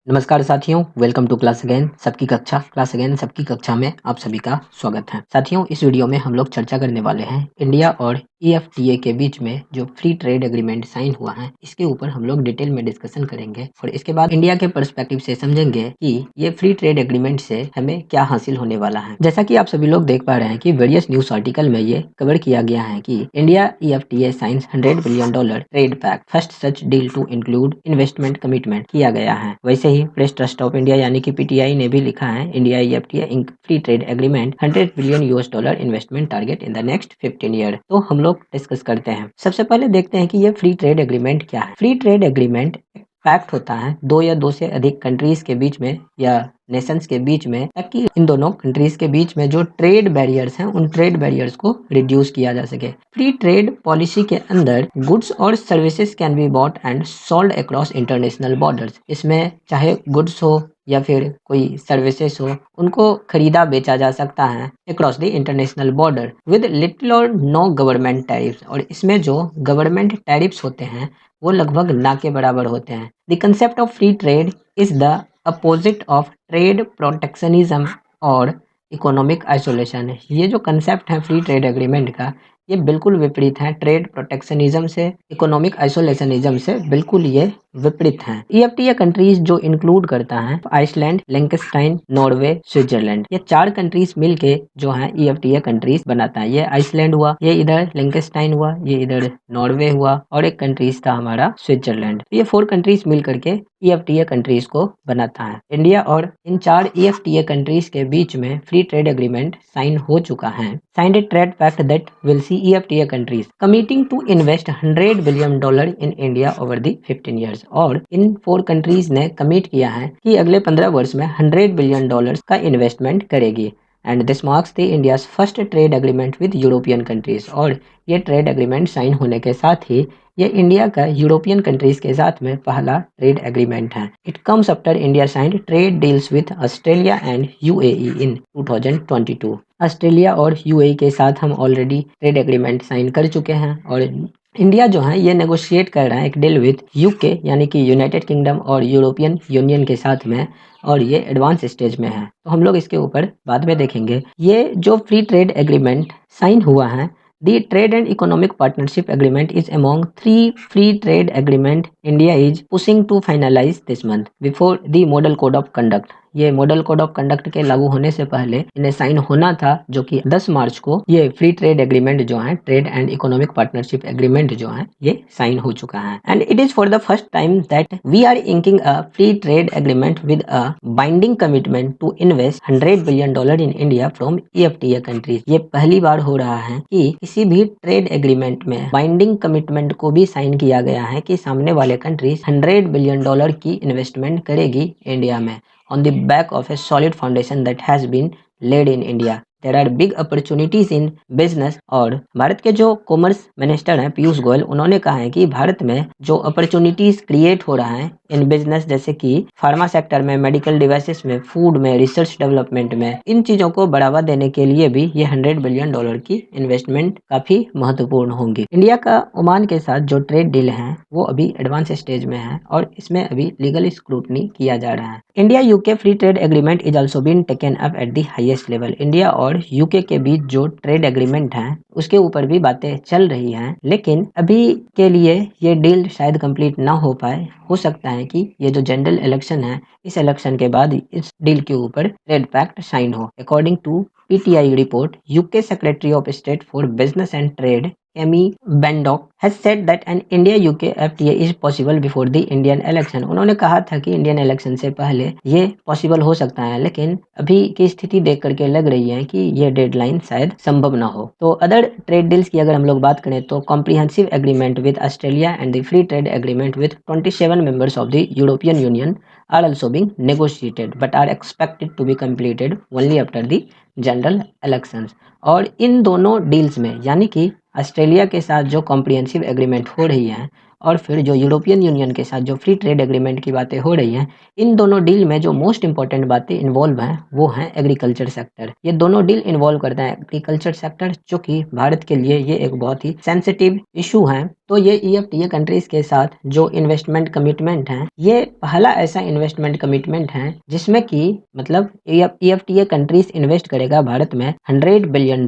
नमस्कार साथियों, welcome to class again सबकी कक्षा में आप सभी का स्वागत है। साथियों, इस वीडियो में हम लोग चर्चा करने वाले हैं इंडिया और ईएफटीए के बीच में जो फ्री ट्रेड एग्रीमेंट साइन हुआ है, इसके ऊपर हम लोग डिटेल में डिस्कशन करेंगे और इसके बाद इंडिया के पर्सपेक्टिव से समझेंगे कि ये फ्री ट्रेड एग्रीमेंट से हमें क्या हासिल होने वाला है। जैसा कि आप सभी लोग देख पा रहे हैं कि वेरियस न्यूज आर्टिकल में ये कवर किया गया है कि India EFTA signs $100 billion trade pact, first such deal to include investment commitment किया गया है। वैसे ही प्रेस ट्रस्ट ऑफ इंडिया यानी कि पीटीआई ने भी लिखा है India EFTA ink free trade agreement $100 billion investment target in the next 15 year. तो हम लोग डिस्कस करते हैं। सबसे पहले देखते हैं कि ये फ्री ट्रेड एग्रीमेंट क्या है। फ्री ट्रेड एग्रीमेंट पैक्ट होता है दो या दो से अधिक कंट्रीज के बीच में या नेशंस के बीच में, ताकि इन दोनों कंट्रीज के बीच में जो ट्रेड बैरियर्स हैं उन ट्रेड बैरियर्स को रिड्यूस किया जा सके। फ्री ट्रेड पॉलिसी के अंदर गुड्स और services can be bought and sold across international borders. इसमें चाहे गुड्स हो या फिर कोई सर्विसेज हो, उनको खरीदा बेचा जा सकता है across the international border with little और नो गवर्नमेंट टैरिफ्स। और इसमें जो गवर्नमेंट टैरिफ्स होते हैं वो लगभग ना के बराबर होते हैं। The concept of free trade is the opposite of trade protectionism और इकोनॉमिक आइसोलेशन। ये जो कंसेप्ट है फ्री ट्रेड एग्रीमेंट का, ये बिल्कुल विपरीत है ट्रेड प्रोटेक्शनिज्म से, इकोनॉमिक आइसोलेशनिज्म से बिल्कुल ये विपरीत हैं। ईएफटीए कंट्रीज जो इंक्लूड करता है आइसलैंड, लिंकनस्टाइन, नॉर्वे, स्विट्जरलैंड, ये 4 कंट्रीज मिलके जो है ईएफटीए कंट्रीज बनाता है। ये आइसलैंड हुआ, ये इधर लिंकनस्टाइन हुआ, ये इधर नॉर्वे हुआ और एक कंट्रीज था हमारा स्विट्जरलैंड। ये 4 कंट्रीज मिल करके ईएफटीए कंट्रीज को बनाता है। इंडिया और इन 4 ईएफटीए कंट्रीज के बीच में फ्री ट्रेड एग्रीमेंट साइन हो चुका है। Signed a trade pact that will see EFTA countries committing to invest $100 billion in India over the 15 years. और इन 4 कंट्रीज ने कमिट किया है कि अगले 15 वर्ष में $100 बिलियन का इन्वेस्टमेंट करेगी। And this marks the India's first trade agreement with European countries. और ये ट्रेड एग्रीमेंट साइन होने के साथ ही ये इंडिया का यूरोपियन कंट्रीज के साथ में पहला ट्रेड एग्रीमेंट है। It comes after India signed trade deals with Australia and UAE in 2022। Australia और यूएई के साथ हम ऑलरेडी ट्रेड एग्रीमेंट साइन कर चुके हैं और इंडिया जो है ये नेगोशिएट कर रहा है एक डील विद यूके यानी कि यूनाइटेड किंगडम और यूरोपियन यूनियन के साथ में, और ये एडवांस स्टेज में है। तो हम लोग इसके ऊपर बाद में देखेंगे। ये जो फ्री ट्रेड एग्रीमेंट साइन हुआ है, The Trade and Economic Partnership Agreement is among 3 free trade agreement India is pushing to finalize this month before the Model Code of Conduct। ये मॉडल कोड ऑफ कंडक्ट के लागू होने से पहले इन्हें sign होना था, जो कि 10 मार्च को ये फ्री ट्रेड एग्रीमेंट जो है, trade and economic partnership agreement जो है, ये साइन हो चुका है। And it is for the first time that we are inking a free trade agreement with a binding commitment to invest $100 billion in India from EFTA countries. ये पहली बार हो रहा है कि किसी भी ट्रेड एग्रीमेंट में बाइंडिंग कमिटमेंट को भी साइन किया गया है कि सामने वाले कंट्रीज $100 बिलियन की इन्वेस्टमेंट करेगी इंडिया में, on the back of a solid foundation that has been laid in India। There are big opportunities in business। और भारत के जो कॉमर्स मिनिस्टर हैं पीयूष गोयल, उन्होंने कहा है कि भारत में जो अपॉर्चुनिटीज क्रिएट हो रहा है इन बिजनेस, जैसे कि फार्मा सेक्टर में, मेडिकल डिवाइसेस में, फूड में, रिसर्च डेवलपमेंट में, इन चीजों को बढ़ावा देने के लिए भी ये $100 बिलियन की इन्वेस्टमेंट काफी महत्वपूर्ण होंगी। इंडिया का ओमान के साथ जो ट्रेड डील है वो अभी एडवांस स्टेज में है और इसमें अभी लीगल स्क्रूटनी किया जा रहा है। India UK free trade agreement is also been taken up at the highest level. India और यूके के बीच जो ट्रेड एग्रीमेंट है उसके ऊपर भी बातें चल रही हैं, लेकिन अभी के लिए ये डील शायद कंप्लीट ना हो पाए। हो सकता है कि ये जो जनरल इलेक्शन है, इस इलेक्शन के बाद इस डील के ऊपर ट्रेड पैक्ट साइन हो। According to PTI report, UK secretary of state for business and trade Kemi बेंडॉक has said that an India-UK FTA is possible before the Indian election। उन्होंने कहा था कि इंडियन इलेक्शन से पहले ये पॉसिबल हो सकता है, लेकिन अभी की स्थिति देख करके लग रही है कि ये डेडलाइन शायद संभव ना हो। तो अदर ट्रेड डील्स की अगर हम लोग बात करें तो comprehensive agreement with Australia and the free trade agreement with 27 members of the European union are also being negotiated but are expected to be completed only after the general elections. और इन दोनों deals में, यानी कि Australia के साथ जो comprehensive agreement हो रही है और फिर जो यूरोपियन यूनियन के साथ जो फ्री ट्रेड एग्रीमेंट की बातें हो रही हैं, इन दोनों डील में जो मोस्ट इंपॉर्टेंट बातें इन्वॉल्व हैं वो हैं एग्रीकल्चर सेक्टर। ये दोनों डील इन्वॉल्व करते हैं एग्रीकल्चर सेक्टर, जो कि भारत के लिए ये एक बहुत ही सेंसिटिव इशू है तो ये EFTA कंट्रीज के साथ जो इन्वेस्टमेंट कमिटमेंट है, ये पहला ऐसा इन्वेस्टमेंट कमिटमेंट है जिसमें कि मतलब EFTA कंट्रीज इन्वेस्ट करेगा भारत में $100 बिलियन,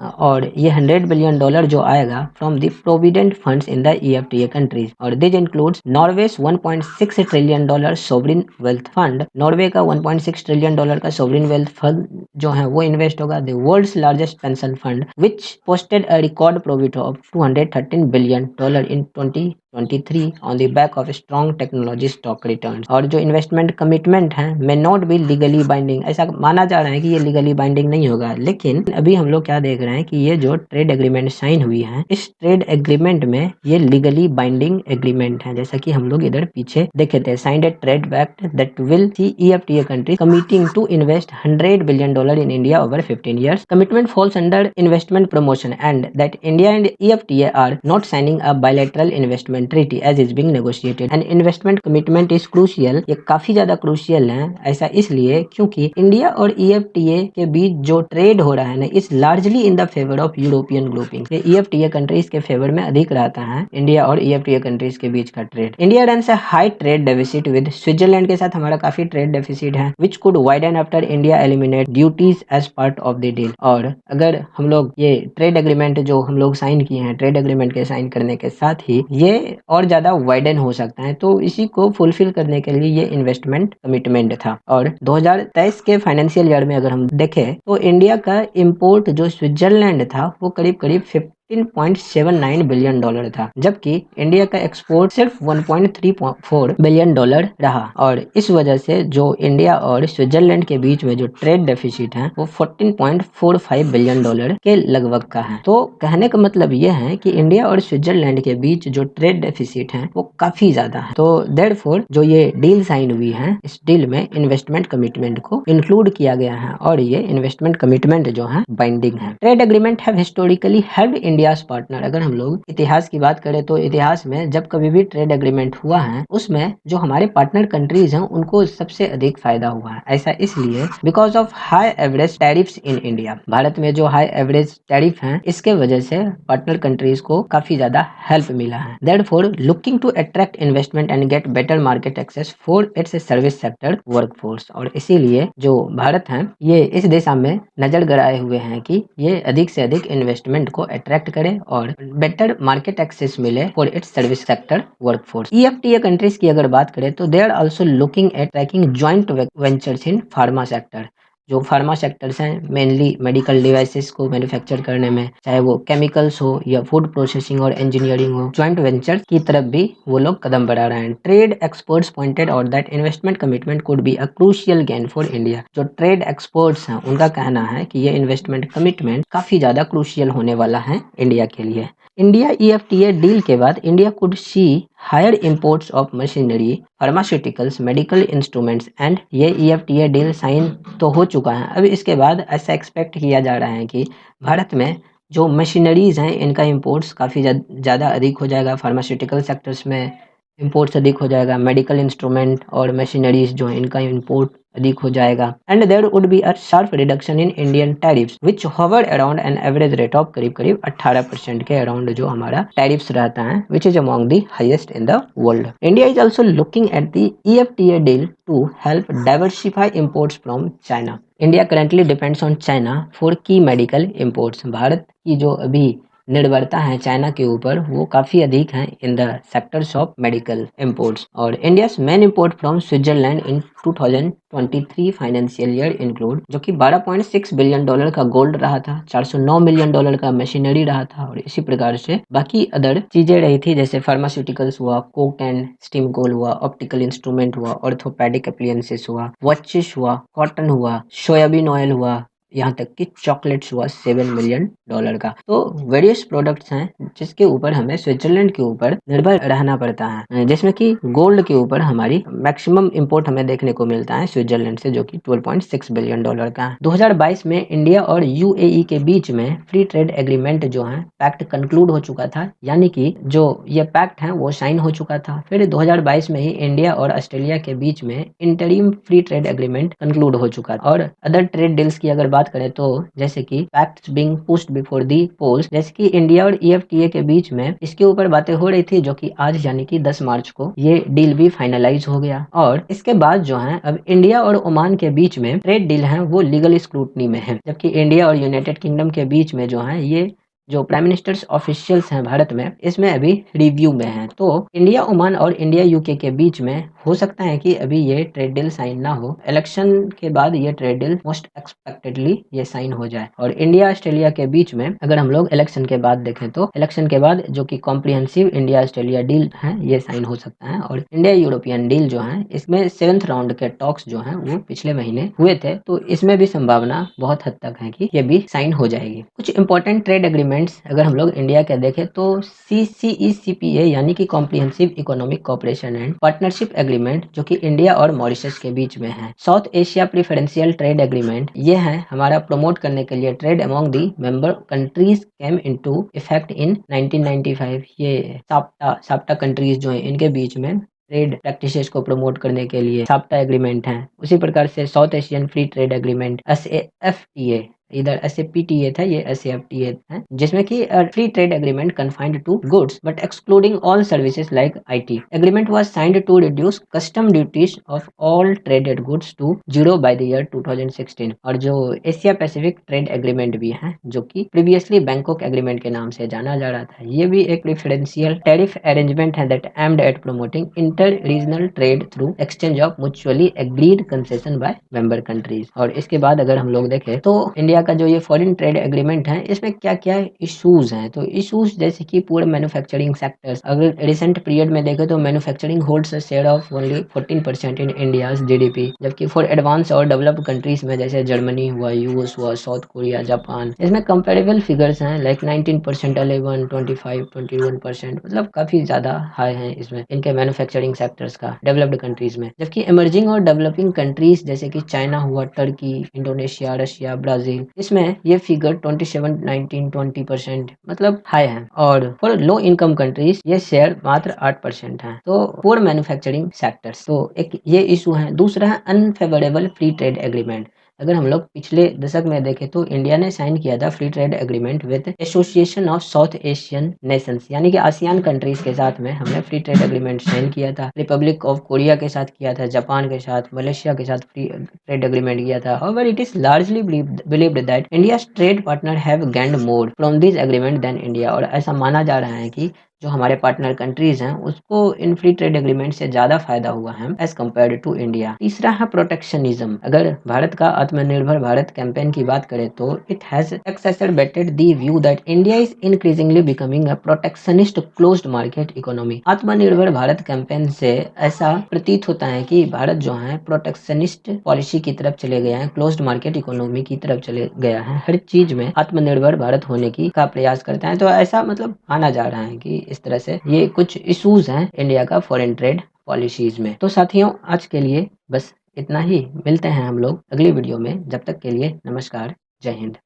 और ये $100 बिलियन जो आएगा from the provident funds in the EFTA countries, और this includes Norway's $1.6 trillion sovereign wealth fund. Norway का $1.6 ट्रिलियन का सोवरिन वेल्थ फंड जो है वो इन्वेस्ट होगा। The world's largest pension fund which posted a record profit of $213 billion in 2023 on the back of strong technology stock returns। और जो investment commitment है may not be legally binding, ऐसा माना जा रहा है कि ये लीगली बाइंडिंग नहीं होगा, लेकिन अभी हम लोग क्या देख रहे हैं कि ये जो ट्रेड एग्रीमेंट साइन हुई है, इस ट्रेड एग्रीमेंट में ये लीगली बाइंडिंग एग्रीमेंट है। जैसा कि हम लोग इधर पीछे देखे थे, signed a trade pact that will see EFTA country committing to invest $100 billion in India over 15 years. Commitment falls under investment promotion and that India and EFTA are not signing a bilateral investment treaty as is being negotiated. An investment commitment is crucial. ये काफी ज्यादा crucial है, ऐसा इसलिए क्योंकि India और EFTA के बीच जो ट्रेड हो रहा है ना, इस largely in the favour of European grouping. ये EFTA कंट्रीज के फेवर में अधिक रहता है, इंडिया और EFTA कंट्रीज के बीच का trade. India runs a high trade deficit with Switzerland के साथ हमारा काफी ट्रेड डेफिसिट है, which could widen after India eliminate duties as part of the deal. और अगर हम लोग ये ट्रेड एग्रीमेंट जो हम लोग साइन किए हैं, ट्रेड एग्रीमेंट के साइन करने के साथ ही ये और ज्यादा वाइडन हो सकता है, तो इसी को फुलफिल करने के लिए ये इन्वेस्टमेंट कमिटमेंट था। और 2023 के फाइनेंशियल ईयर में अगर हम देखें तो इंडिया का इंपोर्ट जो स्विट्जरलैंड था वो करीब करीब $15.79 बिलियन था, जबकि इंडिया का एक्सपोर्ट सिर्फ $1.34 बिलियन रहा। और इस वजह से जो इंडिया और स्विट्जरलैंड के बीच में जो ट्रेड डेफिसिट है वो $14.45 बिलियन के लगभग का है। तो कहने का मतलब ये है कि इंडिया और स्विट्जरलैंड के बीच जो ट्रेड डेफिसिट है वो काफी ज्यादा है। तो देयरफॉर जो ये डील साइन हुई है, इस डील में इन्वेस्टमेंट कमिटमेंट को इंक्लूड किया गया है और ये इन्वेस्टमेंट कमिटमेंट जो है बाइंडिंग है। Trade agreement have historically helped India's partner. अगर हम लोग इतिहास की बात करें तो इतिहास में जब कभी भी ट्रेड एग्रीमेंट हुआ है उसमें जो हमारे पार्टनर कंट्रीज हैं उनको सबसे अधिक फायदा हुआ है। ऐसा इसलिए because of high average tariffs in India. Bharat में जो हाई एवरेज टैरिफ हैं इसके वजह से पार्टनर कंट्रीज को काफी ज्यादा हेल्प मिला है। Therefore looking to attract investment and get better market access for its service sector workforce. और इसीलिए जो भारत है ये इस दिशा में नजर गड़ाए हुए हैं कि ये अधिक से अधिक इन्वेस्टमेंट को अट्रैक्ट करे और बेटर मार्केट एक्सेस मिले for its service sector workforce. EFTA countries की अगर बात करें तो they are also looking at tracking joint ventures in pharma sector. जो फार्मा सेक्टर्स हैं मेनली मेडिकल डिवाइसेस को मैन्युफैक्चर करने में, चाहे वो केमिकल्स हो या फूड प्रोसेसिंग और इंजीनियरिंग हो, जॉइंट वेंचर की तरफ भी वो लोग कदम बढ़ा रहे हैं। Trade experts pointed out that investment commitment could be a crucial gain for India. जो ट्रेड एक्सपर्ट्स हैं उनका कहना है कि ये इन्वेस्टमेंट कमिटमेंट काफी ज्यादा क्रूशियल होने वाला है इंडिया के लिए। इंडिया EFTA डील के बाद India could see higher imports of machinery, pharmaceuticals, medical instruments and ये EFTA डील साइन तो हो चुका है। अब इसके बाद ऐसा एक्सपेक्ट किया जा रहा है कि भारत में जो मशीनरीज हैं इनका इंपोर्ट्स काफ़ी ज़्यादा अधिक हो जाएगा। फार्मास्यूटिकल सेक्टर्स में इंपोर्ट्स अधिक हो जाएगा, मेडिकल इंस्ट्रूमेंट और मशीनरीज जो हैं इनका इंपोर्ट अधिक हो जाएगा। And there would be a sharp reduction in Indian tariffs which hover around an average rate of करीब करीब 18% के अराउंड जो हमारा टैरिफ्स रहता है, which is among the highest in the world. India is also looking at the EFTA deal to help diversify imports from China. India currently depends on China for key medical imports. Bharat की जो अभी निर्भरता है China के ऊपर वो काफ़ी अधिक है in the sectors of medical imports. और India's main import from Switzerland in 2023 financial year include जो कि $12.6 बिलियन का गोल्ड रहा था, $409 मिलियन का मशीनरी रहा था और इसी प्रकार से बाकी अदर चीजें रही थी, जैसे फार्मास्यूटिकल्स हुआ, कोक एंड स्टीम कोल हुआ, ऑप्टिकल इंस्ट्रूमेंट हुआ, ऑर्थोपेडिक एप्लियंसेस हुआ, वॉचेस हुआ, कॉटन हुआ, सोयाबीन ऑयल हुआ, यहाँ तक कि चॉकलेट्स हुआ $7 मिलियन का। तो वेरियस प्रोडक्ट्स हैं जिसके ऊपर हमें स्विट्जरलैंड के ऊपर निर्भर रहना पड़ता है, जिसमें कि गोल्ड के ऊपर हमारी मैक्सिमम इंपोर्ट हमें देखने को मिलता है स्विट्जरलैंड से, जो कि $12.6 बिलियन का है। 2022 में इंडिया और UAE के बीच में फ्री ट्रेड एग्रीमेंट जो है पैक्ट कंक्लूड हो चुका था, यानी कि जो ये पैक्ट है वो साइन हो चुका था। फिर 2022 में ही इंडिया और ऑस्ट्रेलिया के बीच में interim free trade agreement conclude हो चुका था। और अदर ट्रेड डील्स की अगर बात बात करें तो जैसे कि facts being pushed before the polls, जैसे कि इंडिया और ईएफटीए के बीच में इसके ऊपर बातें हो रही थी, जो कि आज यानी कि 10 मार्च को ये डील भी फाइनलाइज हो गया। और इसके बाद जो है अब इंडिया और ओमान के बीच में ट्रेड डील है वो लीगल स्क्रूटनी में है, जबकि इंडिया और यूनाइटेड किंगडम के बीच में जो है ये जो प्राइम मिनिस्टर्स ऑफिशियल्स हैं भारत में, इसमें अभी रिव्यू में है। तो इंडिया ओमान और इंडिया यूके के बीच में हो सकता है कि अभी ये ट्रेड डील साइन ना हो, इलेक्शन के बाद ये ट्रेड डील मोस्ट एक्सपेक्टेडली ये साइन हो जाए। और इंडिया ऑस्ट्रेलिया के बीच में अगर हम लोग इलेक्शन के बाद देखें तो इलेक्शन के बाद जो कि कॉम्प्रिहेंसिव इंडिया ऑस्ट्रेलिया डील है ये साइन हो सकता है। और इंडिया यूरोपियन डील जो है इसमें 7th राउंड के टॉक्स जो है वो पिछले महीने हुए थे, तो इसमें भी संभावना बहुत हद तक है कि ये भी साइन हो जाएगी। कुछ इंपॉर्टेंट ट्रेड एग्रीमेंट्स अगर हम लोग इंडिया के देखें तो CCECPA यानी कि comprehensive economic cooperation and partnership agreement, जो कि इंडिया और मॉरिशस के बीच में है। South Asia preferential trade agreement, ये है हमारा प्रमोट करने के लिए trade among the member countries came into effect in 1995। ये साप्टा कंट्रीज जो है इनके बीच में ट्रेड प्रैक्टिसेस को प्रमोट करने के लिए साप्टा एग्रीमेंट है। उसी प्रकार से South Asian free trade agreement SAFTA, इधर SAPTA था, ये SAFTA है, जिसमें कि free trade agreement confined to goods but excluding all services like IT। Agreement was signed to reduce custom duties of all traded goods to 0 by the year 2016। और जो Asia Pacific trade agreement भी है, जो कि previously Bangkok agreement के नाम से जाना जा रहा था, ये भी एक प्रेफरेंशियल टैरिफ अरेंजमेंट है that aimed at promoting inter regional trade through exchange of mutually agreed concession by member countries. और इसके बाद अगर हम लोग देखें तो इंडिया का जो ये फॉरेन ट्रेड एग्रीमेंट है इसमें क्या क्या इश्यूज हैं, तो इश्यूज जैसे कि पूरे मैन्युफैक्चरिंग सेक्टर्स, अगर रिसेंट पीरियड में देखें तो manufacturing holds a share of only 14% in India's GDP, जबकि फॉर एडवांस और डेवलप्ड कंट्रीज में जैसे जर्मनी हुआ, यूएस हुआ, साउथ कोरिया, जापान, इसमें कंपेरेबल फिगर्स हैं लाइक 19%, 11, 25, 21%, मतलब काफी ज्यादा हाई है इसमें इनके मैन्युफैक्चरिंग सेक्टर्स का डेवलप्ड कंट्रीज में। जबकि इमर्जिंग और डेवलपिंग कंट्रीज जैसे कि चाइना हुआ, टर्की, इंडोनेशिया, रशिया, ब्राजील, इसमें ये फिगर 27, 19, 20% मतलब हाई है। और फॉर लो इनकम कंट्रीज ये शेयर मात्र 8% है। तो पुअर मैन्युफैक्चरिंग सेक्टर्स, तो एक ये इशू है। दूसरा है अनफेवरेबल फ्री ट्रेड एग्रीमेंट। अगर हम लोग पिछले दशक में देखें तो इंडिया ने साइन किया था free trade agreement with association of south Asian Nations, यानी कि आसियान कंट्रीज के साथ में हमने फ्री ट्रेड एग्रीमेंट साइन किया था। रिपब्लिक ऑफ कोरिया के साथ किया था, जापान के साथ, मलेशिया के साथ फ्री ट्रेड एग्रीमेंट किया था। However, it is largely believed that India's trade partner have gained more from this agreement than India। और ऐसा माना जा रहा है कि जो हमारे पार्टनर कंट्रीज हैं उसको इन फ्री ट्रेड एग्रीमेंट से ज्यादा फायदा हुआ है एज कम्पेयर टू इंडिया। तीसरा है प्रोटेक्शनिज्म। अगर भारत का आत्मनिर्भर भारत कैंपेन की बात करें तो it has exacerbated the view that India is increasingly becoming a protectionist closed market economy। आत्मनिर्भर भारत कैंपेन से ऐसा प्रतीत होता है कि भारत जो है प्रोटेक्शनिस्ट पॉलिसी की तरफ चले गए हैं, क्लोज्ड मार्केट इकोनॉमी की तरफ चले गया है, हर चीज में आत्मनिर्भर भारत होने की का प्रयास करता है। तो ऐसा मतलब माना जा रहा है कि इस तरह से ये कुछ इश्यूज हैं इंडिया का फॉरेन ट्रेड पॉलिसीज में। तो साथियों आज के लिए बस इतना ही, मिलते हैं हम लोग अगली वीडियो में, जब तक के लिए नमस्कार, जय हिंद।